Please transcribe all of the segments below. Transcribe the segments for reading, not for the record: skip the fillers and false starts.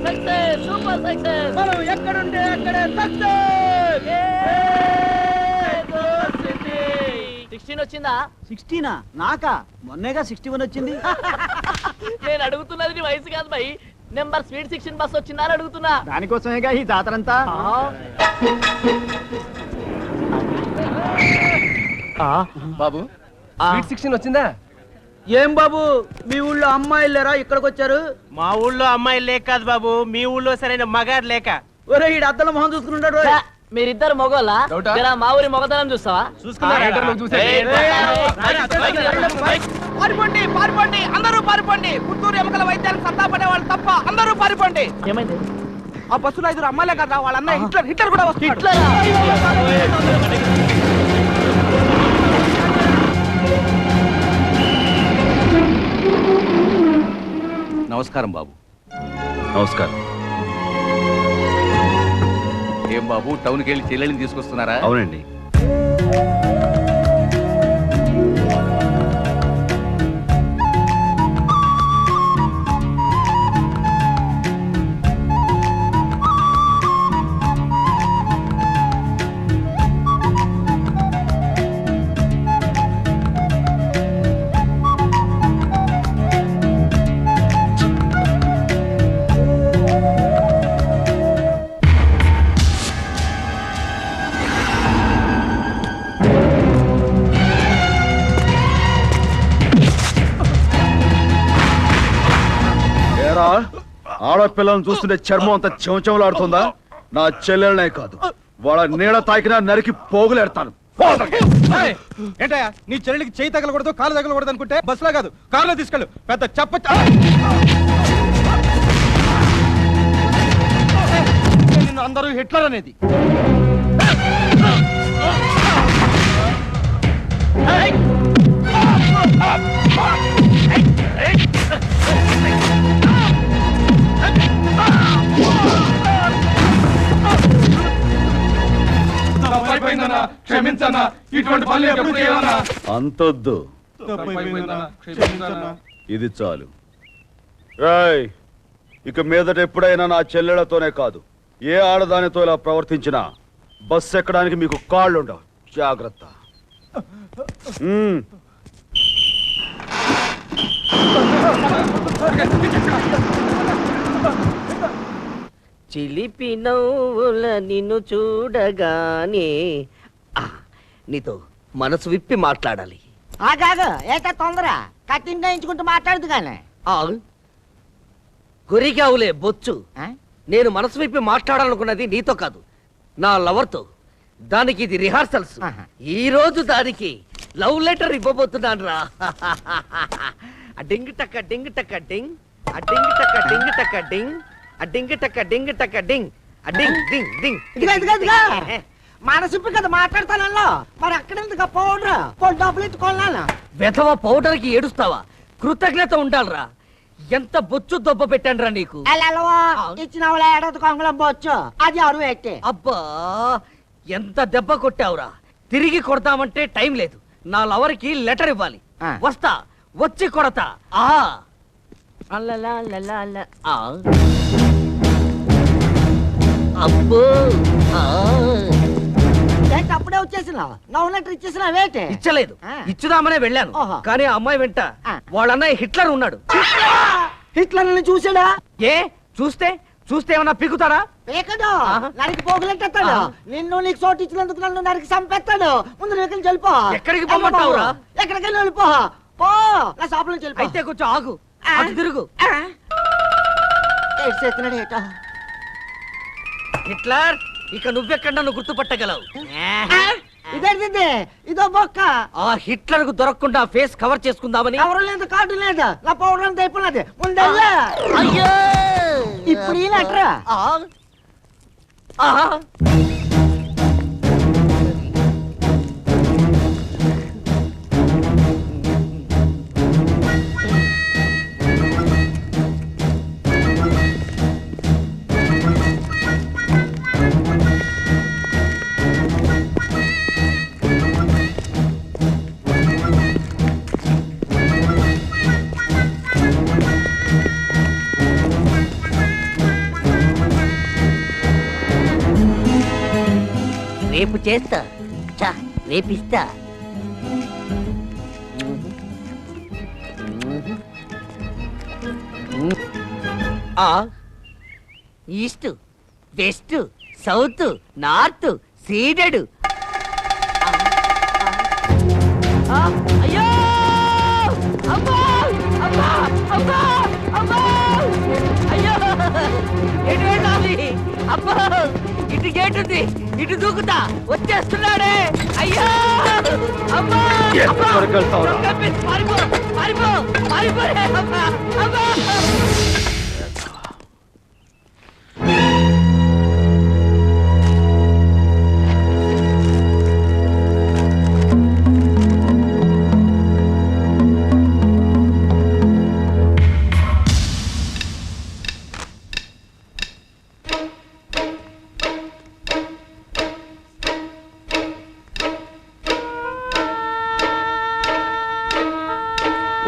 Success super success మనం ఎక్కడుంటే అక్కడే సక్సెస్ 16 వచ్చిందా 16 నాకా మొన్నేగా 61 వచ్చింది నేను అడుగుతున్నది నీ వయసు కాదు భయ్ నెంబర్ స్వీట్ 16 బస్ వచ్చిందా అని అడుగుతున్నా దానికోసమేగా ఈ జాతరంతా బాబు స్వీట్ 16 వచ్చిందా? ఏం బాబు మీ ఊళ్ళో అమ్మాయిలు లేరా ఇక్కడికి వచ్చారు? మా ఊళ్ళో అమ్మాయిలు లేక కాదు బాబు, మీ ఊళ్ళో సరైన మగాడు లేక. ఒరే ఈ అద్దల మొహం చూసుకుంటాడు. మీరిద్దరు మొగోళ్ళ మా ఊరి మొగతనం చూస్తావా? పారిపోండి పారిపోండి అందరూ పారిపోండి. పుత్తూరు ఎముకల వైద్యానికి సత్తా పడే వాళ్ళు తప్ప అందరూ పారిపోండి. ఏమైంది? ఆ బస్సులో 5 అమ్మాయిలే కదా, వాళ్ళ అన్న హిట్లర్ కూడా వస్తాడు. నమస్కారం బాబు. నమస్కారం. ఏం బాబు టౌన్కి వెళ్ళి చెల్లెల్ని తీసుకొస్తున్నారా? అవునండి. ఆడపిల్లను చూస్తుంటే చర్మం అంత చెంచంలాడుతుందా? నా చెల్లెలనే కాదు, వాళ్ళ నీడ తాకినా నరికి పోగులేడతాను. ఏంటయ్యా నీ చెల్లెలికి చేయి తగలకూడదు కాలు తగలకూడదు అనుకుంటే బస్సులో కాదు కారులో తీసుకెళ్ళు. పెద్ద చెప్ప నిన్ను అందరూ హిట్లర్ అనేది. క్షమించన్నా, ఇటువంటి పనులు ఎప్పుడు చేయాలన్నా? అంతొద్దు, ఇది చాలు. రాయ్, ఇక మీదట ఎప్పుడైనా నా చెల్లెళ్లతోనే కాదు ఏ ఆడదానితో ఇలా ప్రవర్తించినా బస్సు ఎక్కడానికి మీకు కాళ్ళు ఉండవు. జాగ్రత్త. చిలిపి నవ్వుల నిన్ను చూడగానే నీతో మనసు విప్పి మాట్లాడాలి. ఆగాగు, ఏట తొందర కట్టింగ్ ఎంచుకుంటూ మాట్లాడదు కానీ గురిగావులే బొచ్చు. నేను మనసు విప్పి మాట్లాడాలనుకున్నది నీతో కాదు, నా లవర్తో. దానికి ఇది రిహార్సల్స్. ఈ రోజు దానికి లవ్ లెటర్ ఇవ్వబోతున్నాను రా. డింగ్ టక్క డింగ్ టక్క డింగ్, డింగ్ టక్క డింగ్ టక్క డింగ్, డింగ్ టక్క డింగ్ టక్క డింగ్, డింగ్ డింగ్ డింగ్. మనసిప్పి కదా మాట్లాడతానല്ലോ, మరి అక్కడెందుకు పౌడర్ డబ్బులు ఎత్తుకోవాలా? వెధవ పౌడర్ కి ఏడుస్తావా? కృతజ్ఞత ఉండాలరా. ఎంత బొచ్చు దొబ్బ పెట్టండిరా నీకు. ఇచ్చిన ఏడాది కొంగళం పోవచ్చు, అది అరువు ఎట్టే. అబ్బా ఎంత దెబ్బ కొట్టావురా. తిరిగి కొడతామంటే టైం లేదు. నా లవర్ కి లెటర్ ఇవ్వాలి. వస్తా, వచ్చి కొడతా. అబ్బో అప్పుడే వచ్చేసిన నవ్వు లెటర్ ఇచ్చేసిన వేటే ఇచ్చలేదు. ఇచ్చుదామనే వెళ్ళాను, కానీ ఆ అమ్మాయి వెంట వాళ్ళ అన్నయ్య హిట్లర్ ఉన్నాడు. హిట్లర్ చూసాడా? ఏ చూస్తే ఏమన్నా పీకుతారా? పీకడు, నరికి పోగులెట్టాడు. నిన్ను నీకు చోటు ఇచ్చినందుకు నన్ను నరికి చంపేస్తాడు. ముందు నువ్వు వెళ్ళిపో. ఎక్కడికి పోమంటావురా? ఎక్కడికి వెళ్ళిపో. పో, నా షాప్ నుంచి వెళ్ళిపో. అయితే కొంచెం ఆగు, అటు తిరుగు. హిట్లర్, ఇక నువ్వెక్కడ నన్ను గుర్తుపట్టగలవు? ఇదేంటి ఇదో బొక్క. ఆ హిట్లర్ కు దొరకకుండా ఫేస్ కవర్ చేసుకుందామని. ఎవరు లేదు, కార్డు లేదు, నా పౌడర్ అంతా అయిపోయినది. ముందెళ్ళా. అయ్యో, ఇప్పుడు ఈ లెటరా? రేపు చేస్తా చా రేపిస్తా. East west south north ceded. అయ్యో అమ్మా అమ్మా అమ్మా అమ్మా అయ్యో ఎటు వెళ్ళాలి? అబ్బా ఇటు గేట్ ఉంది, ఇటు దూకుతా, వచ్చేస్తున్నాడే. అయ్యో అమ్మా అమ్మా పారిపో పారిపో పారిపోరే అమ్మా అమ్మా.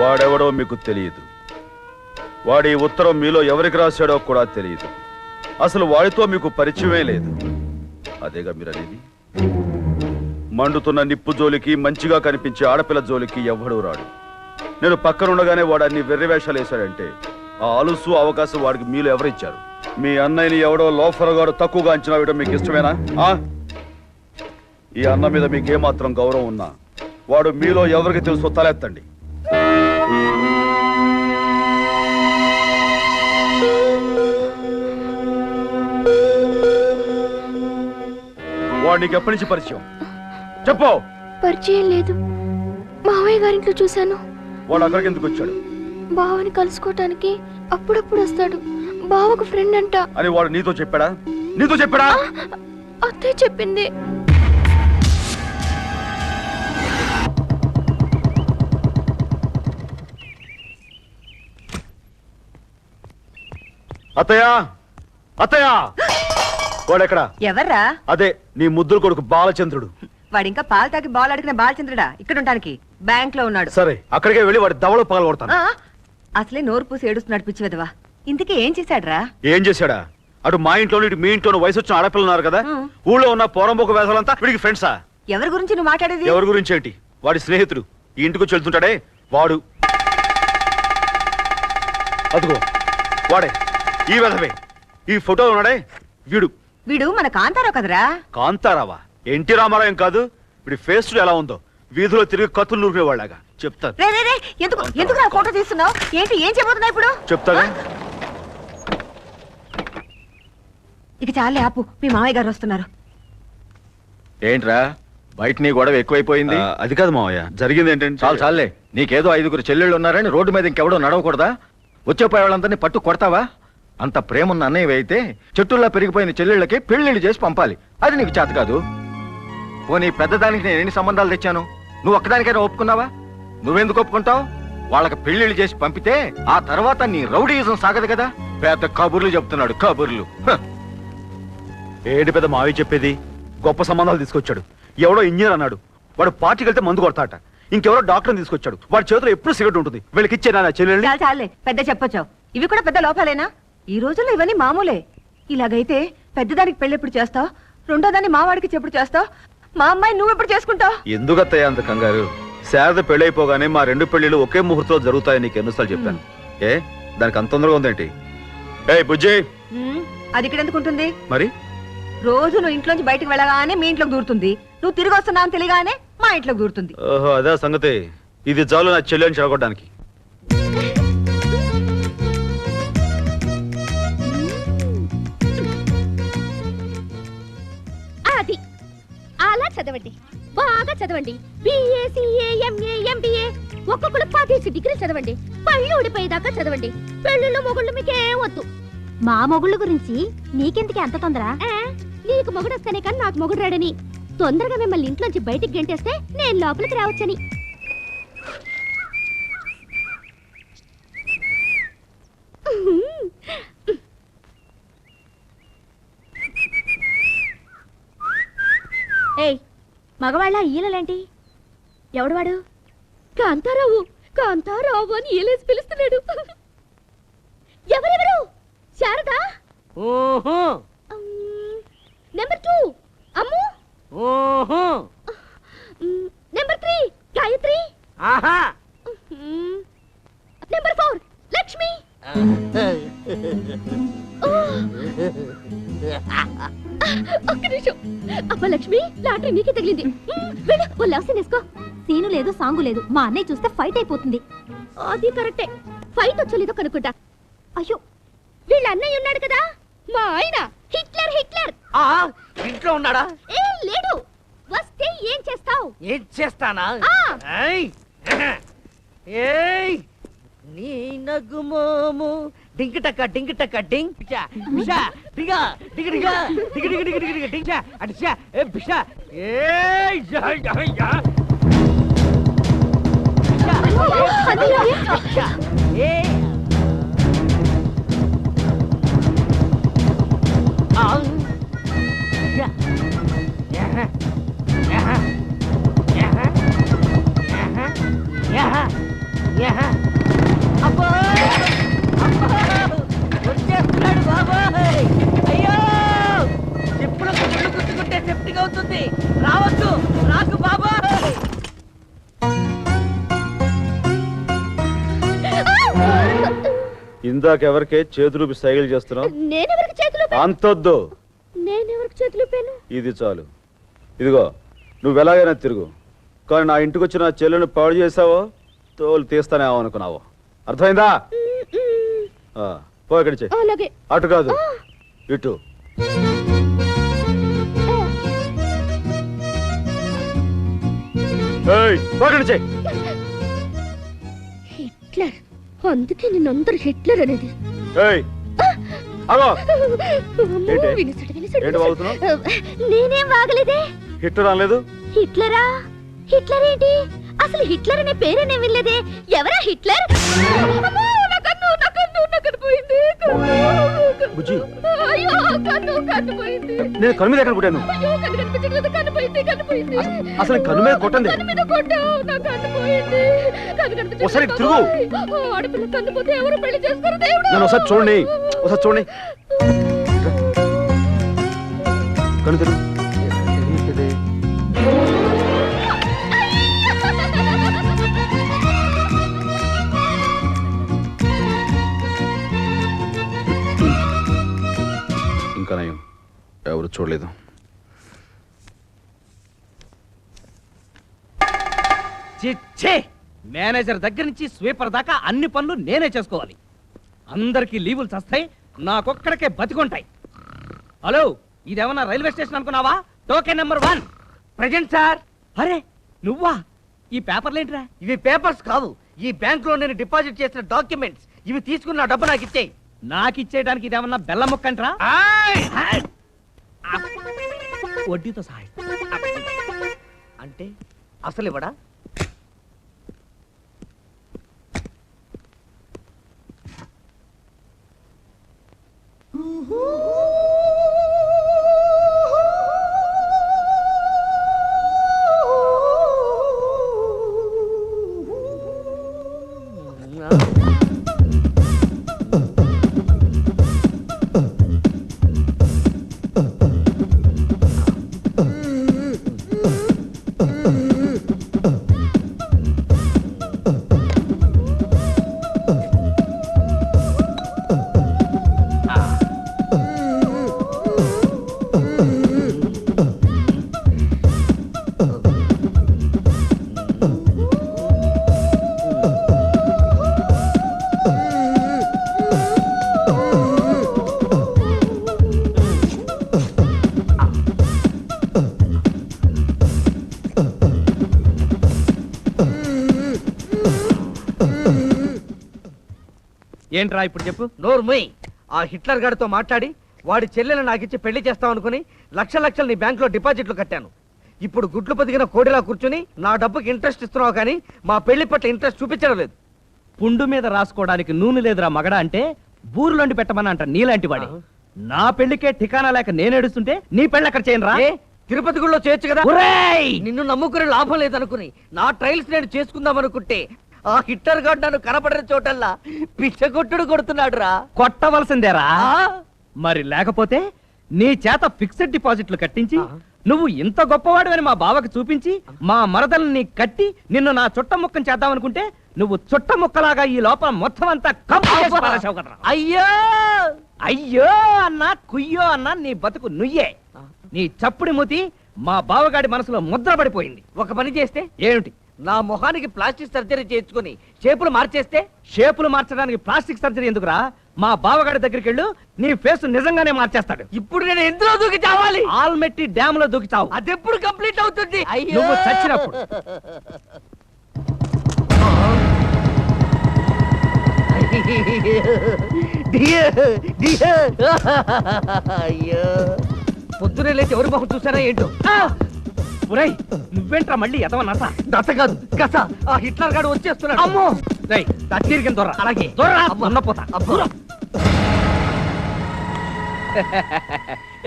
వాడెవడో మీకు తెలియదు. వాడి ఉత్తరం మీలో ఎవరికి రాశాడో కూడా తెలియదు. అసలు వాడితో మీకు పరిచయమే లేదు. అదేగా మీరు అనేది. మండుతున్న నిప్పు జోలికి, మంచిగా కనిపించే ఆడపిల్ల జోలికి ఎవ్వడూ రాడు. నేను పక్కనుండగానే వాడు అన్ని వెర్రి వేషాలు వేశాడంటే ఆ అలుసు అవకాశం వాడికి మీలో ఎవరిచ్చారు? మీ అన్నయ్యని ఎవడో లోఫరగాడు తక్కువగా అంచనా వేయడం మీకు ఇష్టమేనా? ఈ అన్న మీద మీకేమాత్రం గౌరవం ఉన్నా వాడు మీలో ఎవరికి తెలుసో తలెత్తండి. వాడు నీకు ఎప్పటి నుంచి పరిచయం? చెప్పు. పరిచయం లేదు, మావయ్య గారింట్లో చూశాను. వాడు అక్కడికి ఎందుకు వచ్చాడు? బావని కలుసుకోవటానికి అప్పుడప్పుడు వస్తాడు. బావకు ఫ్రెండ్ అంట అని వాడు నీతో చెప్పాడా? నీతో చెప్పాడా? అత్తయ్య చెప్పింది. అత్తయ్య అత్తయ్య వాడెక్కడా? ఎవర్రా? అదే నీ ముద్దుల కొడుకు బాలచంద్రుడు. వాడింకా పాలు తాగి బాల్ అడిగిన బాలచంద్రుడా? ఇక్కడ ఉండడానికి బ్యాంక్ లో ఉన్నాడు. సరే అక్కడికే వెళ్ళి వాడి దవడ పగల కొడతాను. అసలే నోరు పూసి ఏడుస్తున్నాడు పిచ్చి వెదవా. ఇంతకీ ఏం చేశాడ్రా? ఏం చేశాడా? అటు మా ఇంట్లో ఇటు మీ ఇంట్లో వయసు వచ్చిన ఆడపిల్లలు ఉన్నారు కదా, ఊళ్ళో ఉన్న పోరంబోక వేసాలంతా వీడికి ఫ్రెండ్సా? ఎవరి గురించి నువ్వు మాట్లాడేది? ఎవరి గురించి ఏంటి? వాడి స్నేహితుడు ఈ ఇంటికి వచ్చి వెళ్తుంటాడే వాడు. అదిగో వాడే, ఈ వెధవే. ఈ ఫోటో ఉన్నాడే వీడు. వీడు మన కాంతారావు కదరా? కాంతారావా? ఎన్టీ రామారావు కాదు. వీడి ఫేస్ ఎలా ఉందో, వీధిలో తిరిగి కత్తులు నూరిపోయేవాళ్ళగా. చెప్తాను. రే రే రే, ఎందుకు ఎందుకు నా ఫోటో తీస్తున్నావు? ఏంటి ఏం చెప్పబోతున్నావు ఇప్పుడు? చెప్తాగా. ఇక చాలే ఆపు, మీ మావయ్య గారు వస్తున్నారు. ఏంట్రా బయట నీ గొడవ ఎక్కువైపోయింది? అది కాదు మావయ్య, జరిగింది ఏంటంటే చాలు చాలే. నీకేదో 5 చెల్లెళ్ళు ఉన్నారని రోడ్డు మీద ఇంకెవడో నడవకూడదా? వచ్చేపోయే వాళ్ళందరినీ పట్టు కొడతావా? అంత ప్రేమన్న అన్నయ్య అయితే చెట్టుల్లా పెరిగిపోయిన చెల్లెళ్ళకి పెళ్లిళ్ళు చేసి పంపాలి. అది నీకు చేత కాదు. పోనీ పెద్దదానికి నేను ఎన్ని సంబంధాలు తెచ్చాను? నువ్వు ఒక్కదానికైనా ఒప్పుకున్నావా? నువ్వెందుకు ఒప్పుకుంటావు? వాళ్ళకి పెళ్లిళ్ళు చేసి పంపితే ఆ తర్వాత నీ రౌడీయిజం సాగదు కదా. పెద్ద కబుర్లు చెప్తున్నాడు, కబుర్లు. ఏంటి పెద్ద మావి చెప్పేది? గొప్ప సంబంధాలు తీసుకొచ్చాడు. ఎవడో ఇంజనీర్ అన్నాడు, వాడు పార్టీకి వెళ్తే మందు కొడతాట. ఇంకెవరో డాక్టర్ని తీసుకొచ్చాడు, వాడి చేతిలో ఎప్పుడు సిగరెట్ ఉంటుంది. వీళ్ళకి ఇచ్చేనా చెల్లెల్ని? చాలు చాలే, పెద్ద చెప్పొచ్చావు. ఇవి కూడా పెద్ద లోపాలేనా? ఈ రోజుల్లో ఇవన్నీ మామూలే. ఇలాగైతే పెద్దదానికి పెళ్లి ఎప్పుడు చేస్తావు? రెండో దాన్ని మావాడికి ఎప్పుడు చేస్తావు? మా అమ్మాయి నువ్వు ఎప్పుడు చేసుకుంటావు? ఎందుకత్తయ్య అంత కంగారు? శారద పెళ్ళైపోగానే మా 2 పెళ్లిళ్ళు ఒకే ముహూర్తంలో జరుగుతాయని నీకు ఎన్నిసార్లు చెప్పాను. ఏ దానికి అంత తొందరగా ఉందేంటి? ఏ బుజ్జి, అది ఇక్కడ ఎందుకు ఉంటుంది? మరి రోజు నువ్వు ఇంట్లోంచి బయటకు వెళ్ళగానే మీ ఇంట్లోకి దూరుతుంది. నువ్వు తిరిగి వస్తున్నావు తెలియగానే మా ఇంట్లోకి దూరుతుంది. ఓహో అదే సంగతి. ఇది చాలు నా చెల్లెని చెడగొట్టడానికి. అది అలా చదవండి, బాగా చదవండి. బిఏ, సిఏ, ఎంఏ, ఎంబీఏ ఒక్కొక్కరు 10 డిగ్రీలు చదవండి. పళ్ళు ఊడిపోయేదాకా చదవండి. పెళ్ళిళ్ళు మొగుళ్ళు మీకేం వద్దు. మా మొగుళ్ళ గురించి నీకెందుకు అంత తొందర? నీకు మొగుడు వస్తేనే కానీ నాకు మొగుడు రాడని. తొందరగా మిమ్మల్ని ఇంట్లోంచి బయటికి గెంటేస్తే నేను లోపలికి రావచ్చని. ఏయ్, మగవాళ్ళ ఈలలేంటి? ఎవడు? కాంతారావు. కాంతారావు అని ఈలేసి పిలుస్తున్నాడు. ఎవరెవరు? శారదా? నెంబర్ 2 అమ్ము. ఓహో నెంబర్ 3 గాయత్రి. ఆహా నెంబర్ 4 లక్ష్మి. ఒక్క నిమిషం. అబ్బా లక్ష్మి, లాటరీ నీకే తగిలింది. వెళ్ళు, ఓ లవ్ సీన్ వేసుకో. సీను లేదు, సాంగు లేదు. మా అన్నయ్య చూస్తే ఫైట్ అయిపోతుంది. అది కరెక్టే. ఫైట్ వచ్చలేదో కనుక్కుంటా. అయ్యో, వీళ్ళ అన్నయ్య ఉన్నాడు కదా, మా ఆయన హిట్లర్. హిట్లర్ ఆ, ఇంట్లో ఉన్నాడా? ఏ లేడు. వస్తే ఏం చేస్తావు? ఏం చేస్తానా? ఆ. ఏయ్, ఏయ్, నీ నగుమోము డింకిటక్క డింకిటక్క డింగ్ పిషా పిషా దిగా దిగ దిగ దిగ దిగ దిగ దిగ దిగ డింగ్ అడిషా ఏ పిషా ఏయ్ యా యా యా పిషా పిషా ఏ ఆ yeah yeah yeah yeah yeah అబ్బో వచ్చేస్తున్నాడు బాబాయ్. అయ్యో, చెప్పులు గుడ్లు గుర్తుకుంటే సెప్టిక్ అవుతుంది. రావద్దు, రాకు బాబాయ్. ఇందాకెవరికే చేతులు సైకిల్ చేస్తున్నావు? నేనెవరికి చేతులు అంతొద్దు, నేనెవరికి చేతులు పేను? ఇది చాలు. ఇదిగో, నువ్వు ఎలాగైనా తిరుగు, కానీ నా ఇంటికి వచ్చిన నా చెల్లెను పాడు చేసావో తోలు తీస్తానేమో అనుకున్నావు. అర్థమైందా? పో ఇక్కడి నుంచి. అలాగే. అటు కాదు, ఇటు. పో ఇక్కడి నుంచి. హిట్లర్, అందుకే నిన్నందరూ హిట్లర్ అనేది. ఏయ్, ఆగో. అమ్మో, ఏంటి? వినిసడు, వినిసడు, ఏంటి వాగుతున్నావ్? నేనేం వాగలేదే. హిట్లర్ అనలేదు. హిట్లరా? హిట్లర్ ఏంటి? అసలు హిట్లర్ అనే పేరేనే వినలేదే. ఎవరా హిట్లర్? అమ్మో, నా కన్ను పోయింది. బుజ్జి, అయ్యో, కన్ను పోయింది. నేను కన్ను మీద ఎక్కడ కొట్టాను? అయ్యో, కన్ను కనిపించట్లేదు. కన్ను పోయింది. అసలు కన్ను మీద కొట్టండి. కన్ను మీద కొట్టావు. నా కన్ను పోయింది. కన్ను కనిపించట్లేదు. ఒకసారి తిరుగు. బాబాయ్. ఆడపిల్ల కన్ను పోతే ఎవరు పెళ్లి చేసుకోరు దేవుడా. నన్ను ఒకసారి చూడండి, ఒకసారి చూడండి. కన్ను తిరుగు. ఇంకా నయం, ఎవరు చూడలేదు. చిచ్చే, మేనేజర్ దగ్గర నుంచి స్వీపర్ దాకా అన్ని పనులు నేనే చేసుకోవాలి. అందరికీ లీవులు చస్తాయి, నాకొక్కడికే బతికొంటాయి. హలో, ఇదేమన్నా రైల్వే స్టేషన్ అనుకున్నావా? Token number 1 present sir. అరే నువ్వా? ఈ పేపర్లేంట్రా? ఇవి పేపర్స్ కావు, ఈ బ్యాంక్ లో నేను డిపాజిట్ చేసిన డాక్యుమెంట్స్. ఇవి తీసుకున్న డబ్బు నాకు ఇచ్చేయి. నాకిచ్చేయడానికి ఇదేమన్నా బెల్ల ముక్కంట్రా? వడ్డీతో సహాయం. అంటే అసలు ఇవ్వడా? ఏంట్రా ఇప్పుడు చెప్పు. నోర్మయ్. ఆ హిట్లర్ గారితో మాట్లాడి వాడి చెల్లెలు నాకిచ్చి పెళ్లి చేస్తాం అనుకుని లక్షలు నీ బ్యాంక్ లో డిపాజిట్లు కట్టాను. ఇప్పుడు గుడ్లు పొదిగిన కోడిలా కూర్చుని నా డబ్బుకి ఇంట్రెస్ట్ ఇస్తున్నావు, కానీ మా పెళ్లి పట్ల ఇంట్రెస్ట్ చూపించడం లేదు. పుండు మీద రాసుకోవడానికి నూనె లేదురా మగడ అంటే బూరులోండి పెట్టమని అంట నీలాంటి వాడి. నా పెళ్లికే ఠికానా లేక నేను ఏడుస్తుంటే నీ పెళ్ళి అక్కడ చేయనురా? ఏ, తిరుపతి గుడిలో చేయొచ్చు కదా. ఒరేయ్! నిన్ను నమ్ముకునే లాభం లేదనుకుని నా ట్రయల్స్ నేను చేసుకుందాం అనుకుంటే ఆ హిట్లర్ గాడు నన్ను కనపడిన చోటల్లా పిచ్చగొట్టుడు కొడుతున్నాడు రా. కొట్టవలసిందేరా. మరి లేకపోతే నీ చేత ఫిక్స్డ్ డిపాజిట్లు కట్టించి నువ్వు ఇంత గొప్పవాడివని మా బావకి చూపించి మా మరదల్ని కట్టి నిన్ను నా చుట్ట ముక్కం చేద్దామనుకుంటే నువ్వు చుట్ట ముక్కలాగా ఈ లోపల మొత్తం అంతా కంపు చేసి పారేశావు కదరా. అయ్యో అయ్యో అన్నా కుయ్యో అన్నా నీ బతుకు నుయ్యే. నీ చప్పుడి మూతి మా బావగాడి మనసులో ముద్ర పడిపోయింది. ఒక పని చేస్తే ఏమిటి? నా మొహానికి ప్లాస్టిక్ సర్జరీ చేయించుకుని షేపులు మార్చేస్తే షేపులు మార్చడానికి ప్లాస్టిక్ సర్జరీ ఎందుకురా? మా బావగాడి దగ్గరికి వెళ్ళు, నీ ఫేస్ నిజంగానే మార్చేస్తాడు. ఇప్పుడు నేను ఎందులో దూకి చావాలి? ఆల్మెట్టి డ్యామ్ లో దూకితావు. అదెప్పుడు కంప్లీట్ అవుతుంది? అయ్యో నువ్వు చచ్చినప్పుడు. అయ్యో పొద్దునే లేచి ఎవరి మొహం చూసారా ఏంటో? ఒరేయ్, నువ్వేంట్రా మళ్ళీ ఎదవన్నట? దత్త కాదు కస. ఆ హిట్లర్ గాడు వచ్చేస్తున్నాడు. అమ్మో రేయ్, తీరికని దొర్రా. అలాగే. దొర్రా, అమ్మో. ఉన్నపోతా. అబ్బో.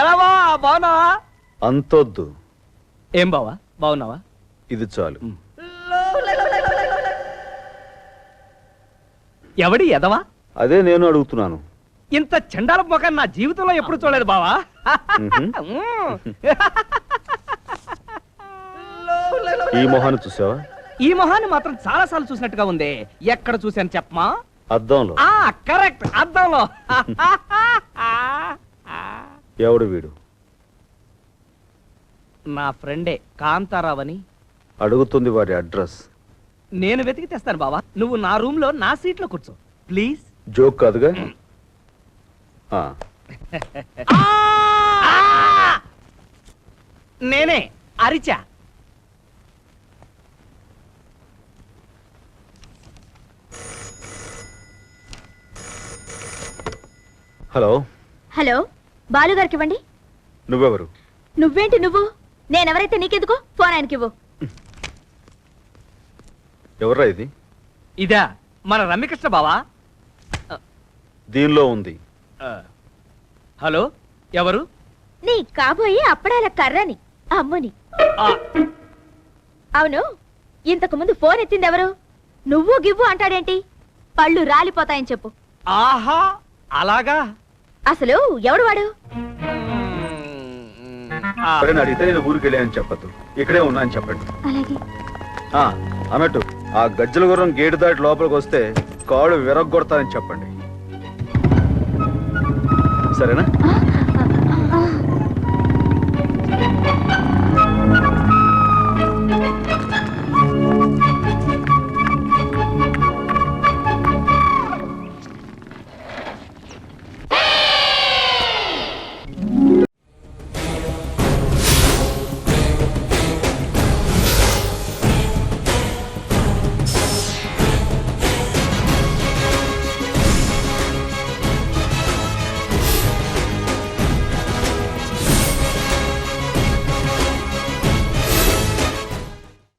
ఎలా బాగున్నావా? అంతొద్దు, ఏం బావా, బాగున్నావా? ఇది చాలు. ఎవడి ఎదవా? అదే నేను అడుగుతున్నాను. ఇంత చండాల మొఖం నా జీవితంలో ఎప్పుడు చూడలేదు బావా. ఈ మొహాన్ని చూసావా? ఈ మొహాన్ని మాత్రం చాలా సార్లు చూసినట్టుగా ఉంది. ఎక్కడ చూశాను చెప్పమా? అద్దంలో. ఆ కరెక్ట్, అద్దంలో. ఎవడు వీడు? నా ఫ్రెండే కాంతారావు అని. అడుగుతుంది వాడి అడ్రస్. నేను వెతికి తెస్తాను బావా. నువ్వు నా రూమ్ లో నా సీట్ లో కూర్చో ప్లీజ్. జోక్ కాదుగా? ఆ, నేనే అరిచా. హలో, హలో బాలుగారికి ఇవ్వండి. నువ్వెవరు? నువ్వేంటి నువ్వు? నేనెవరైతే నీకెందుకు? ఫోన్ ఆయనకి ఇవ్వు. ఎవర్రా ఇది? ఇదా మన రమ్యకృష్ణ బావా. దీనిలో ఉంది. హలో, ఎవరు? నీ కాబోయే అప్పడాల కర్రని అమ్ముని. ఆ, అవును, ఇంతకు ముందు ఫోన్ ఎత్తింది ఎవరు? నువ్వు గివ్వు అంటాడేంటి? పళ్ళు రాలిపోతాయని చెప్పు. ఆహా అలాగా. అసలు ఎవడు వాడు? ఆ, సరే, అడిగితే నేను ఊరికి వెళ్ళానని చెప్పద్దు, ఇక్కడే ఉన్నా అని చెప్పండి. అలాగే. ఆ, అన్నట్టు ఆ గజ్జల గుర్రం గేటు దాటి లోపలికి వస్తే కాళ్ళు విరగ్గొడతానని చెప్పండి. సరేనా? ఆ,